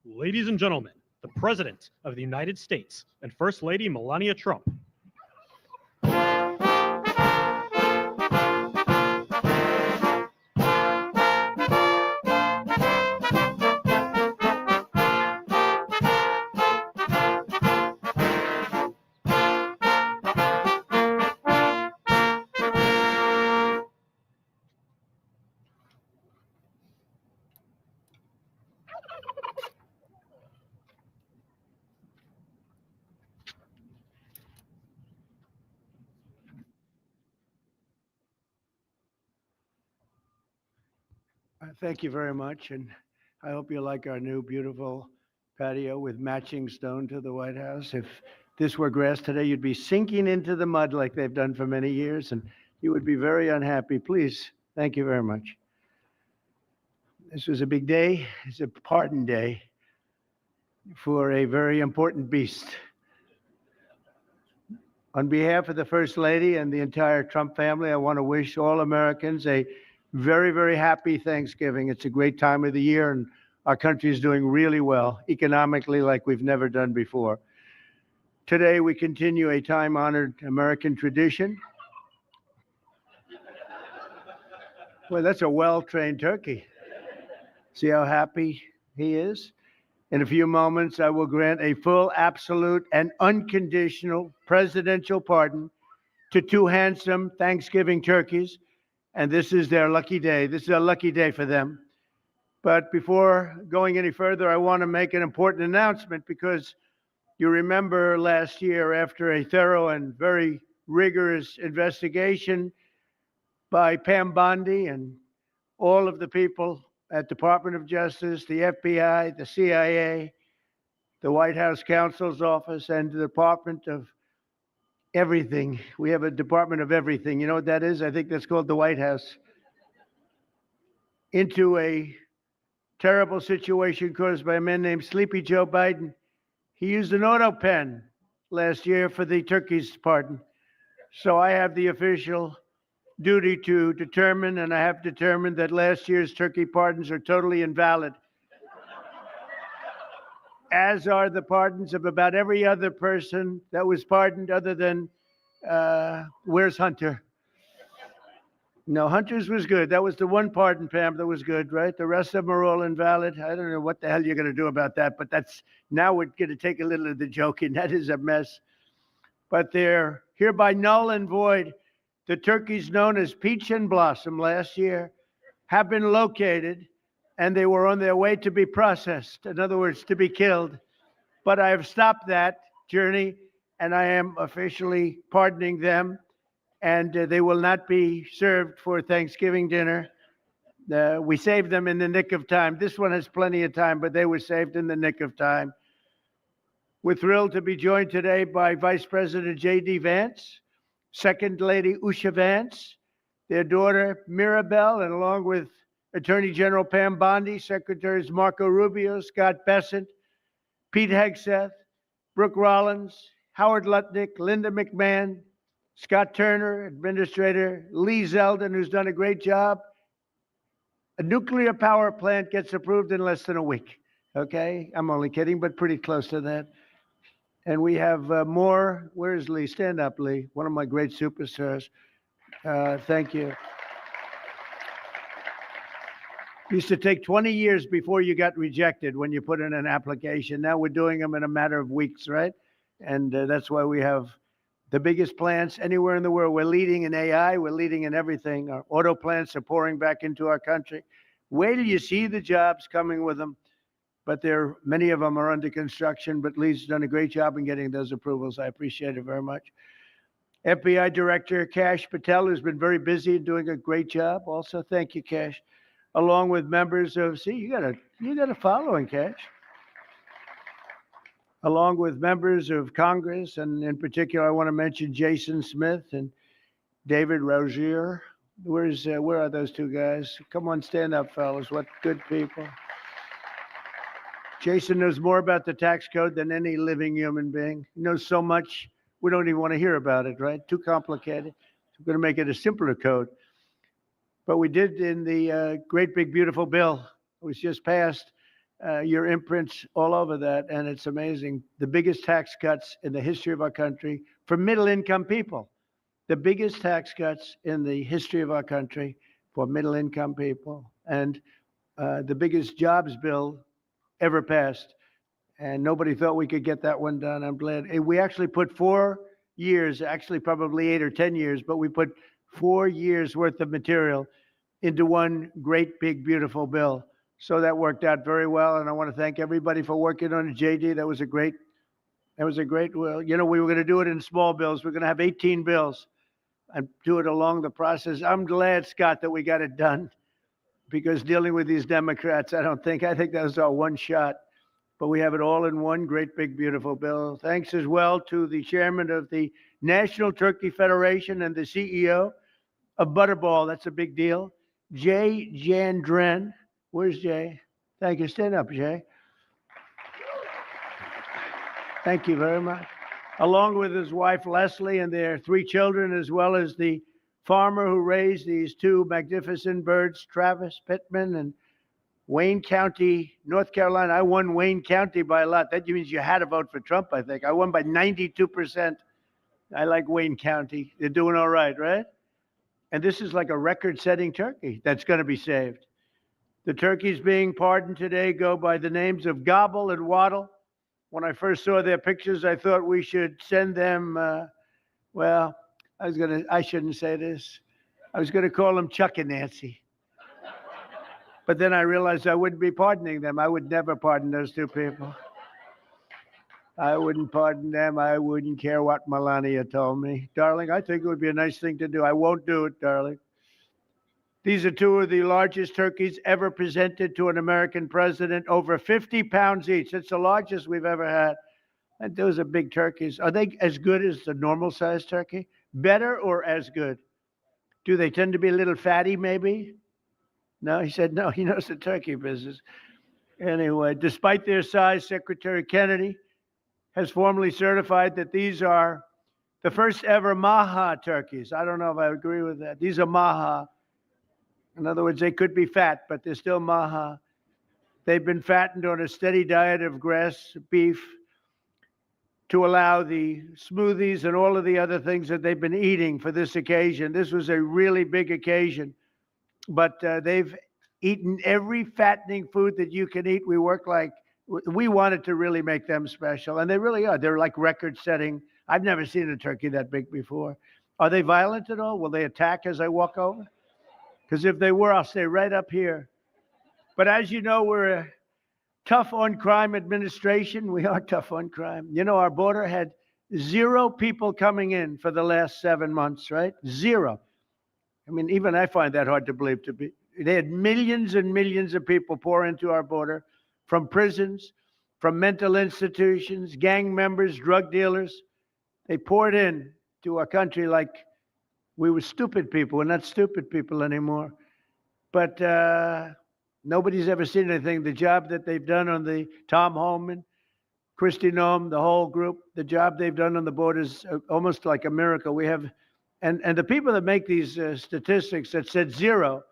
Ladies and gentlemen, the President of the United States and First Lady Melania Trump. Thank you very much, and I hope you like our new beautiful patio with matching stone to the White House. If this were grass today, you'd be sinking into the mud like they've done for many years, and you would be very unhappy. Please, thank you very much. This was a big day. It's a pardon day for a very important beast. On behalf of the First Lady and the entire Trump family, I want to wish all Americans a very, very happy Thanksgiving. It's a great time of the year, and our country is doing really well economically like we've never done before. Today, we continue a time-honored American tradition. Well, that's a well-trained turkey. See how happy he is? In a few moments, I will grant a full, absolute, and unconditional presidential pardon to two handsome Thanksgiving turkeys. And this is their lucky day. This is a lucky day for them. But before going any further, I want to make an important announcement because you remember last year, after a thorough and very rigorous investigation by Pam Bondi and all of the people at Department of Justice, the FBI, the CIA, the White House Counsel's Office, and the Department of Everything. We have a Department of Everything. You know what that is? I think that's called the White House. Into a terrible situation caused by a man named Sleepy Joe Biden. He used an auto pen last year for the turkey's pardon. So I have the official duty to determine, and I have determined that last year's turkey pardons are totally invalid, as are the pardons of about every other person that was pardoned other than, where's Hunter? No, Hunter's was good. That was the one pardon, Pam, that was good, right? The rest of them are all invalid. I don't know what the hell you're going to do about that, but that's, now we're going to take a little of the joking. That is a mess. But they're hereby null and void. The turkeys known as Peach and Blossom last year have been located, and they were on their way to be processed. In other words, to be killed. But I have stopped that journey, and I am officially pardoning them, and they will not be served for Thanksgiving dinner. We saved them in the nick of time. This one has plenty of time, but they were saved in the nick of time. We're thrilled to be joined today by Vice President J.D. Vance, Second Lady Usha Vance, their daughter Mirabelle, and along with Attorney General Pam Bondi, Secretaries Marco Rubio, Scott Bessent, Pete Hegseth, Brooke Rollins, Howard Lutnick, Linda McMahon, Scott Turner, Administrator Lee Zeldin, who's done a great job. A nuclear power plant gets approved in less than a week. Okay? I'm only kidding, but pretty close to that. And we have more. Where's Lee? Stand up, Lee. One of my great superstars. Thank you. Used to take 20 years before you got rejected when you put in an application. Now we're doing them in a matter of weeks, right? And that's why we have the biggest plants anywhere in the world. We're leading in AI. We're leading in everything. Our auto plants are pouring back into our country. Wait till you see the jobs coming with them. But many of them are under construction, but Lee's done a great job in getting those approvals. I appreciate it very much. FBI Director Kash Patel has been very busy and doing a great job. Also, thank you, Kash. Along with members of, see, you got a following, Kash. Along with members of Congress, and in particular, I want to mention Jason Smith and David Rozier. Where are those two guys? Come on, stand up, fellas. What good people. Jason knows more about the tax code than any living human being. He knows so much, we don't even want to hear about it, right? Too complicated. We're going to make it a simpler code. But we did in the great big beautiful bill. It was just passed. Your imprints all over that, and it's amazing. The biggest tax cuts in the history of our country for middle-income people. The biggest tax cuts in the history of our country for middle-income people, and the biggest jobs bill ever passed. And nobody thought we could get that one done. I'm glad. And we actually put 4 years, actually probably 8 or 10 years, but we put 4 years worth of material into one great big beautiful bill. So that worked out very well, and I want to thank everybody for working on it. JD, that was a great, well, you know, we were going to do it in small bills. We're going to have 18 bills and do it along the process. I'm glad, Scott, that we got it done, because dealing with these Democrats, I think that was our one shot. But we have it all in one great big beautiful bill. Thanks as well to the chairman of the National Turkey Federation and the CEO of Butterball. That's a big deal. Jay Jandren. Where's Jay? Thank you. Stand up, Jay. Thank you very much. Along with his wife, Leslie, and their 3 children, as well as the farmer who raised these 2 magnificent birds, Travis Pittman, and Wayne County, North Carolina. I won Wayne County by a lot. That means you had to vote for Trump, I think. I won by 92%. I like Wayne County. They're doing all right, right? And this is like a record-setting turkey that's going to be saved. The turkeys being pardoned today go by the names of Gobble and Waddle. When I first saw their pictures, I thought we should send them, well, I shouldn't say this. I was going to call them Chuck and Nancy. But then I realized I wouldn't be pardoning them. I would never pardon those 2 people. I wouldn't pardon them. I wouldn't care what Melania told me. Darling, I think it would be a nice thing to do. I won't do it, darling. These are 2 of the largest turkeys ever presented to an American president, over 50 pounds each. It's the largest we've ever had. And those are big turkeys. Are they as good as the normal sized turkey? Better or as good? Do they tend to be a little fatty, maybe? No, he said no. He knows the turkey business. Anyway, despite their size, Secretary Kennedy has formally certified that these are the first ever Maha turkeys. I don't know if I agree with that. These are Maha. In other words, they could be fat, but they're still Maha. They've been fattened on a steady diet of grass, beef, to allow the smoothies and all of the other things that they've been eating for this occasion. This was a really big occasion, but they've eaten every fattening food that you can eat. We wanted to really make them special, and they really are. They're like record-setting. I've never seen a turkey that big before. Are they violent at all? Will they attack as I walk over? Because if they were, I'll stay right up here. But as you know, we're a tough on crime administration. We are tough on crime. You know, our border had 0 people coming in for the last 7 months, right? 0. I mean, even I find that hard to believe to be. They had millions and millions of people pour into our border from prisons, from mental institutions, gang members, drug dealers. They poured in to our country like we were stupid people. We're not stupid people anymore. But nobody's ever seen anything. The job that they've done on the Tom Homan, Kristi Noem, the whole group, the job they've done on the border is almost like a miracle. We have, and the people that make these statistics that said 0,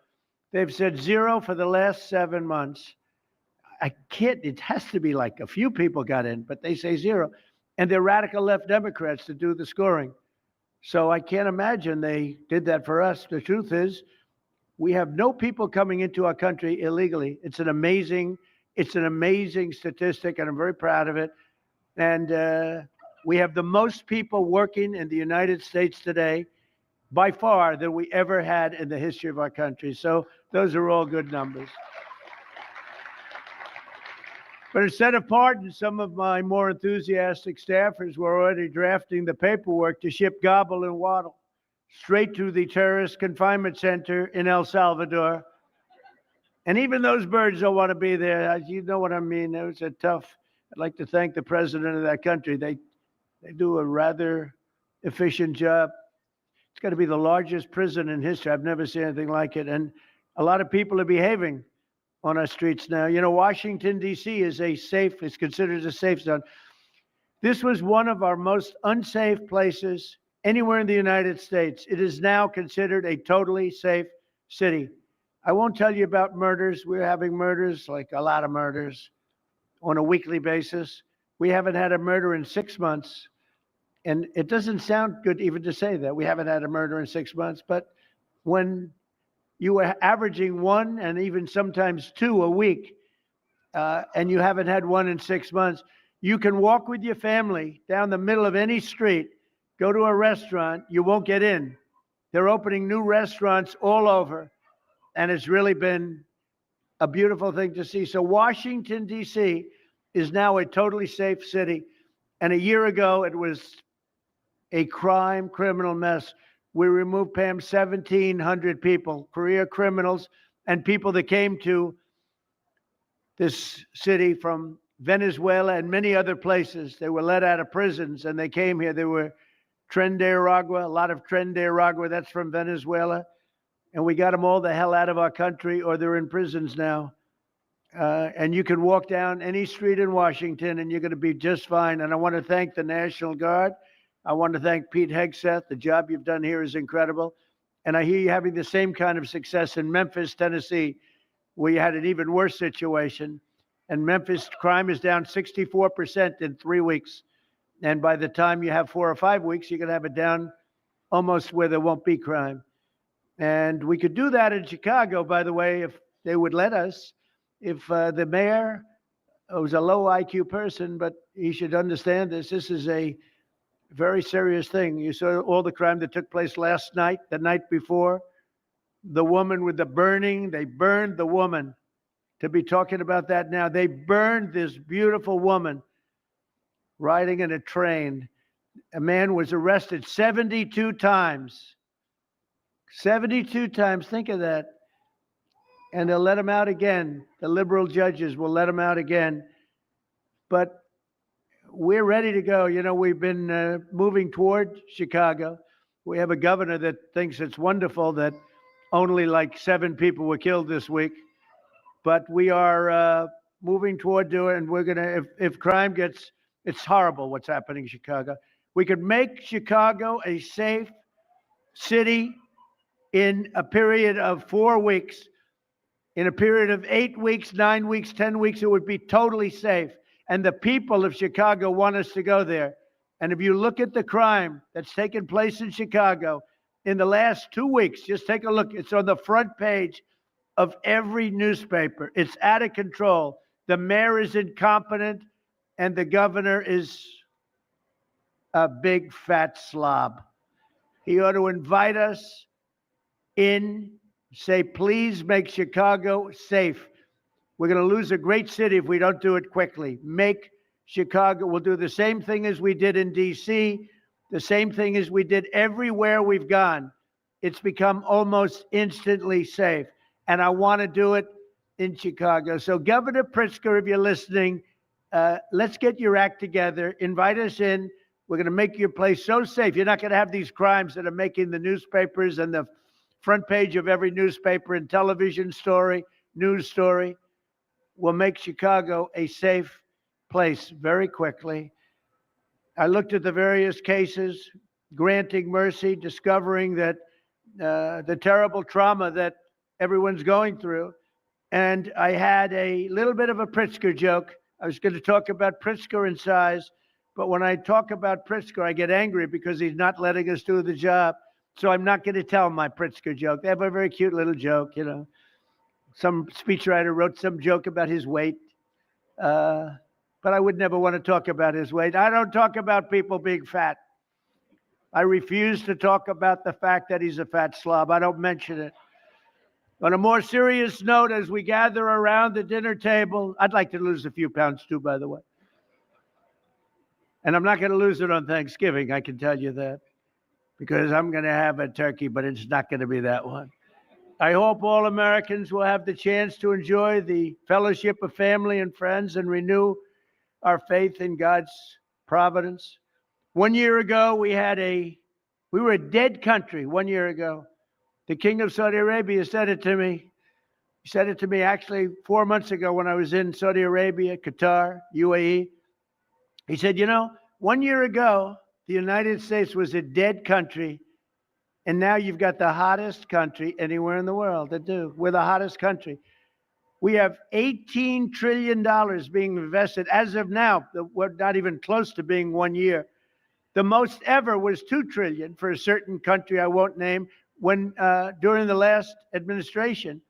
they've said 0 for the last 7 months. It has to be like a few people got in, but they say 0. And they're radical left Democrats to do the scoring. So I can't imagine they did that for us. The truth is, we have no people coming into our country illegally. It's an amazing statistic, and I'm very proud of it. And we have the most people working in the United States today, by far, than we ever had in the history of our country. So those are all good numbers. But instead of pardons, some of my more enthusiastic staffers were already drafting the paperwork to ship Gobble and Waddle straight to the terrorist confinement center in El Salvador. And even those birds don't want to be there. You know what I mean? It was a tough. I'd like to thank the president of that country. They do a rather efficient job. It's got to be the largest prison in history. I've never seen anything like it. And a lot of people are behaving on our streets now. You know, Washington, D.C. is considered a safe zone. This was one of our most unsafe places anywhere in the United States. It is now considered a totally safe city. I won't tell you about murders. We're having murders, like a lot of murders, on a weekly basis. We haven't had a murder in 6 months. And it doesn't sound good even to say that. We haven't had a murder in 6 months. But when you were averaging one and even sometimes two a week, and you haven't had one in 6 months, you can walk with your family down the middle of any street, go to a restaurant, you won't get in. They're opening new restaurants all over, and it's really been a beautiful thing to see. So Washington, D.C. is now a totally safe city. And a year ago, it was a criminal mess. We removed, Pam, 1,700 people, career criminals, and people that came to this city from Venezuela and many other places. They were let out of prisons and they came here. They were Tren de Aragua, a lot of Tren de Aragua, that's from Venezuela. And we got them all the hell out of our country, or they're in prisons now. And you can walk down any street in Washington and you're going to be just fine. And I want to thank the National Guard. I want to thank Pete Hegseth. The job you've done here is incredible. And I hear you having the same kind of success in Memphis, Tennessee, where you had an even worse situation. And Memphis crime is down 64% in 3 weeks. And by the time you have 4 or 5 weeks, you're going to have it down almost where there won't be crime. And we could do that in Chicago, by the way, if they would let us. If the mayor was a low IQ person, but he should understand this. This is a very serious thing. You saw all the crime that took place last night, the night before. The woman with the burning, they burned the woman. To be talking about that now, they burned this beautiful woman riding in a train. A man was arrested 72 times. 72 times, think of that. And they'll let him out again. The liberal judges will let him out again. But we're ready to go. You know, we've been moving toward Chicago. We have a governor that thinks it's wonderful that only like 7 people were killed this week. But we are moving toward doing it, and we're going to, if crime gets, it's horrible what's happening in Chicago. We could make Chicago a safe city in a period of 4 weeks. In a period of 8 weeks, 9 weeks, 10 weeks, it would be totally safe. And the people of Chicago want us to go there. And if you look at the crime that's taken place in Chicago in the last 2 weeks, just take a look. It's on the front page of every newspaper. It's out of control. The mayor is incompetent, and the governor is a big fat slob. He ought to invite us in, say, please make Chicago safe. We're going to lose a great city if we don't do it quickly. Make Chicago. We'll do the same thing as we did in D.C., the same thing as we did everywhere we've gone. It's become almost instantly safe. And I want to do it in Chicago. So Governor Pritzker, if you're listening, let's get your act together. Invite us in. We're going to make your place so safe. You're not going to have these crimes that are making the newspapers and the front page of every newspaper and television story, news story. We'll make Chicago a safe place very quickly. I looked at the various cases, granting mercy, discovering that the terrible trauma that everyone's going through. And I had a little bit of a Pritzker joke. I was going to talk about Pritzker in size, but when I talk about Pritzker, I get angry because he's not letting us do the job. So I'm not going to tell my Pritzker joke. They have a very cute little joke, you know. Some speechwriter wrote some joke about his weight, but I would never want to talk about his weight. I don't talk about people being fat. I refuse to talk about the fact that he's a fat slob. I don't mention it. On a more serious note, as we gather around the dinner table, I'd like to lose a few pounds too, by the way. And I'm not going to lose it on Thanksgiving, I can tell you that, because I'm going to have a turkey, but it's not going to be that one. I hope all Americans will have the chance to enjoy the fellowship of family and friends and renew our faith in God's providence. 1 year ago, we were a dead country 1 year ago. The King of Saudi Arabia said it to me. He said it to me actually 4 months ago when I was in Saudi Arabia, Qatar, UAE. He said, you know, 1 year ago, the United States was a dead country, And now you've got the hottest country anywhere in the world that do. We're the hottest country. We have $18 trillion being invested as of now. We're not even close to being 1 year. The most ever was $2 trillion for a certain country I won't name when during the last administration.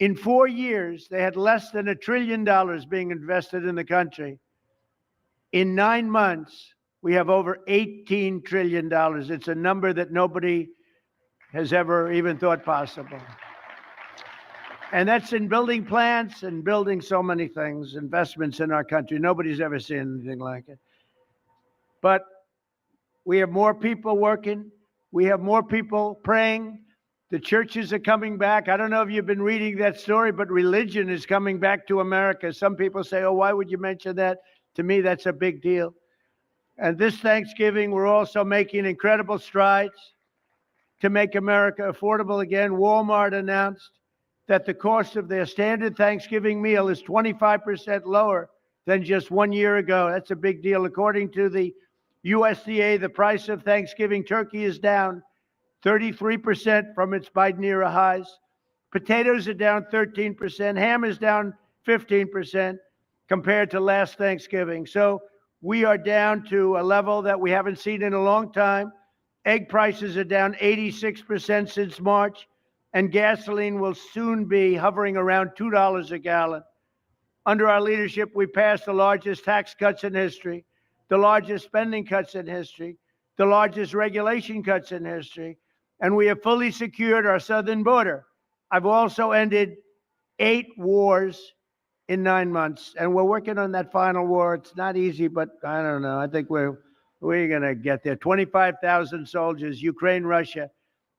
In 4 years, they had less than $1 trillion being invested in the country. In 9 months, we have over $18 trillion. It's a number that nobody has ever even thought possible. And that's in building plants and building so many things, investments in our country. Nobody's ever seen anything like it. But we have more people working. We have more people praying. The churches are coming back. I don't know if you've been reading that story, but religion is coming back to America. Some people say, oh, why would you mention that? To me, that's a big deal. And this Thanksgiving, we're also making incredible strides to make America affordable again. Walmart announced that the cost of their standard Thanksgiving meal is 25% lower than just 1 year ago. That's a big deal. According to the USDA, the price of Thanksgiving turkey is down 33% from its Biden era highs. Potatoes are down 13%. Ham is down 15% compared to last Thanksgiving. So we are down to a level that we haven't seen in a long time. Egg prices are down 86% since March, and gasoline will soon be hovering around $2 a gallon. Under our leadership, we passed the largest tax cuts in history, the largest spending cuts in history, the largest regulation cuts in history, and we have fully secured our southern border. I've also ended 8 wars in 9 months, and we're working on that final war. It's not easy, but I don't know. I think we're going to get there. 25,000 soldiers, Ukraine, Russia.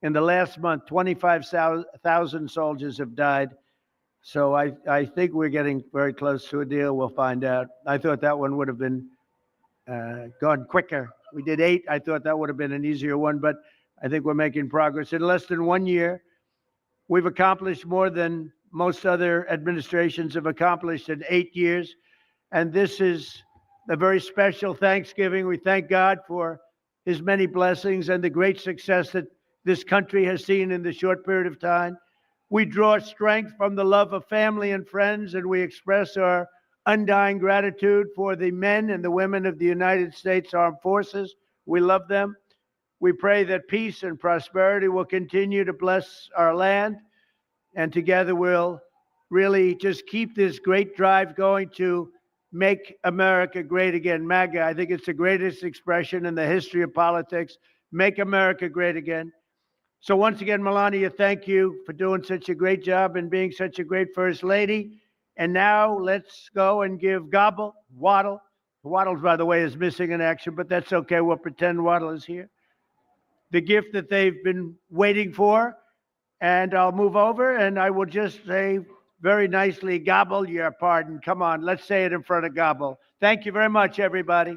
In the last month, 25,000 soldiers have died. So I think we're getting very close to a deal. We'll find out. I thought that one would have been gone quicker. We did 8. I thought that would have been an easier one, but I think we're making progress. In less than 1 year, we've accomplished more than most other administrations have accomplished in 8 years. And this is a very special Thanksgiving. We thank God for his many blessings and the great success that this country has seen in the short period of time. We draw strength from the love of family and friends, and we express our undying gratitude for the men and the women of the United States Armed Forces. We love them. We pray that peace and prosperity will continue to bless our land, and together we'll really just keep this great drive going to make America great again. MAGA, I think it's the greatest expression in the history of politics. Make America great again. So once again, Melania, thank you for doing such a great job and being such a great First Lady. And now let's go and give Waddle. Waddle, by the way, is missing in action, but that's okay. We'll pretend Waddle is here. The gift that they've been waiting for. And I'll move over and I will just say very nicely, Gobble your pardon. Come on, let's say it in front of Gobble. Thank you very much, everybody.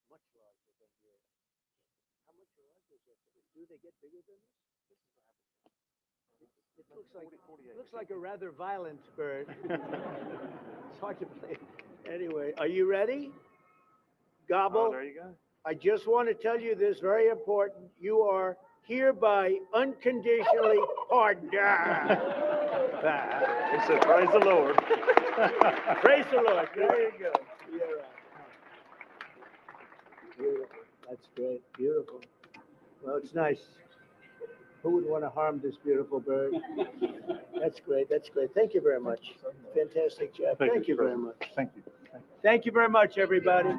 Much larger than here. How much larger is it? Do they get bigger than this? It looks like a rather violent bird. It's hard to play. Anyway, are you ready? Gobble. Oh, there you go. I just want to tell you this, very important. You are hereby unconditionally pardoned. He said, praise the Lord. Praise the Lord. There you go. You're right. Beautiful. That's great. Beautiful. Well, it's nice. Who would want to harm this beautiful bird? That's great. That's great. Thank you very much. Fantastic job. Thank you very much. Thank you. Thank you very much, everybody.